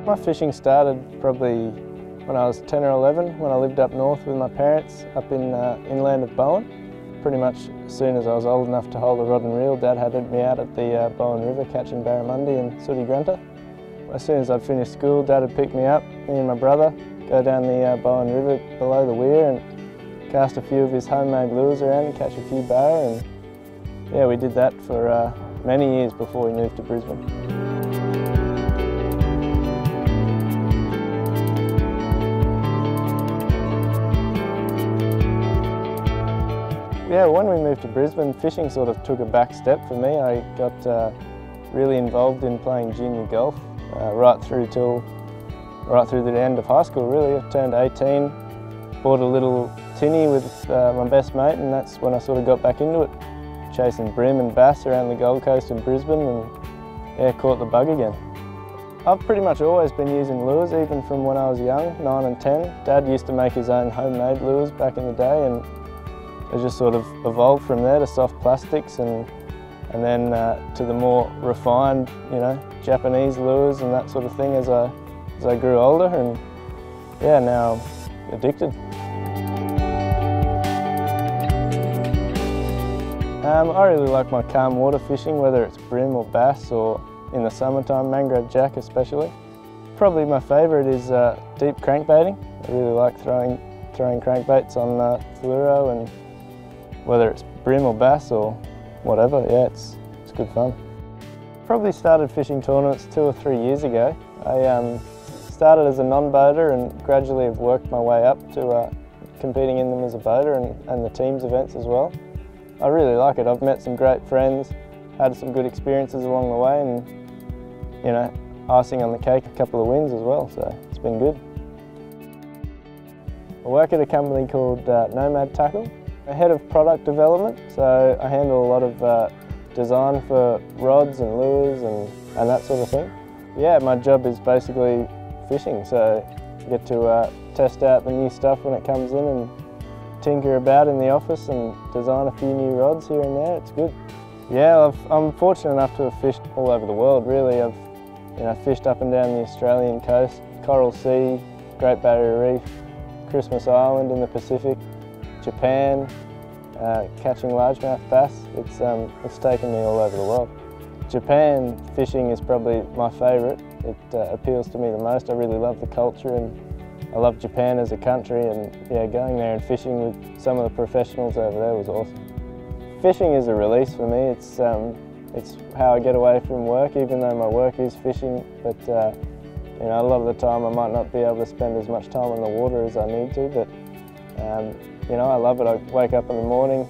My fishing started probably when I was 10 or 11, when I lived up north with my parents up in inland of Bowen. Pretty much as soon as I was old enough to hold a rod and reel, Dad had me out at the Bowen River catching barramundi and sooty grunter. As soon as I'd finished school, Dad would pick me up, me and my brother, go down the Bowen River below the weir and cast a few of his homemade lures around and catch a few barra. And yeah, we did that for many years before we moved to Brisbane. Yeah, when we moved to Brisbane, fishing sort of took a back step for me. I got really involved in playing junior golf right through to the end of high school, really. I turned 18, bought a little tinny with my best mate, and that's when I sort of got back into it. Chasing bream and bass around the Gold Coast and Brisbane, and yeah, caught the bug again. I've pretty much always been using lures, even from when I was young, 9 and 10. Dad used to make his own homemade lures back in the day, and it just sort of evolved from there to soft plastics and then to the more refined, you know, Japanese lures and that sort of thing as I grew older, and yeah, now I'm addicted. I really like my calm water fishing, whether it's bream or bass or in the summertime, mangrove jack especially. Probably my favourite is deep crankbaiting. I really like throwing crankbaits on fluoro, and whether it's bream or bass or whatever, yeah, it's good fun. Probably started fishing tournaments 2 or 3 years ago. I started as a non-boater and gradually have worked my way up to competing in them as a boater and the teams events as well. I really like it. I've met some great friends, had some good experiences along the way, and you know, icing on the cake, a couple of wins as well, so it's been good. I work at a company called Nomad Tackle. Head of product development, so I handle a lot of design for rods and lures and that sort of thing. Yeah, my job is basically fishing, so I get to test out the new stuff when it comes in and tinker about in the office and design a few new rods here and there. It's good. Yeah, I'm fortunate enough to have fished all over the world, really. I've fished up and down the Australian coast, Coral Sea, Great Barrier Reef, Christmas Island in the Pacific, Japan, catching largemouth bass. It's taken me all over the world. Japan fishing is probably my favourite. It appeals to me the most. I really love the culture, and I love Japan as a country, and yeah, going there and fishing with some of the professionals over there was awesome. Fishing is a release for me. It's how I get away from work, even though my work is fishing, but you know, a lot of the time I might not be able to spend as much time on the water as I need to, but you know, I love it. I wake up in the morning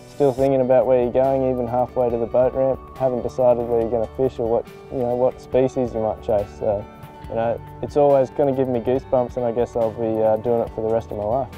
still thinking about where you're going, even halfway to the boat ramp, haven't decided where you're going to fish or what species you might chase. So, you know, it's always going to give me goosebumps, and I guess I'll be doing it for the rest of my life.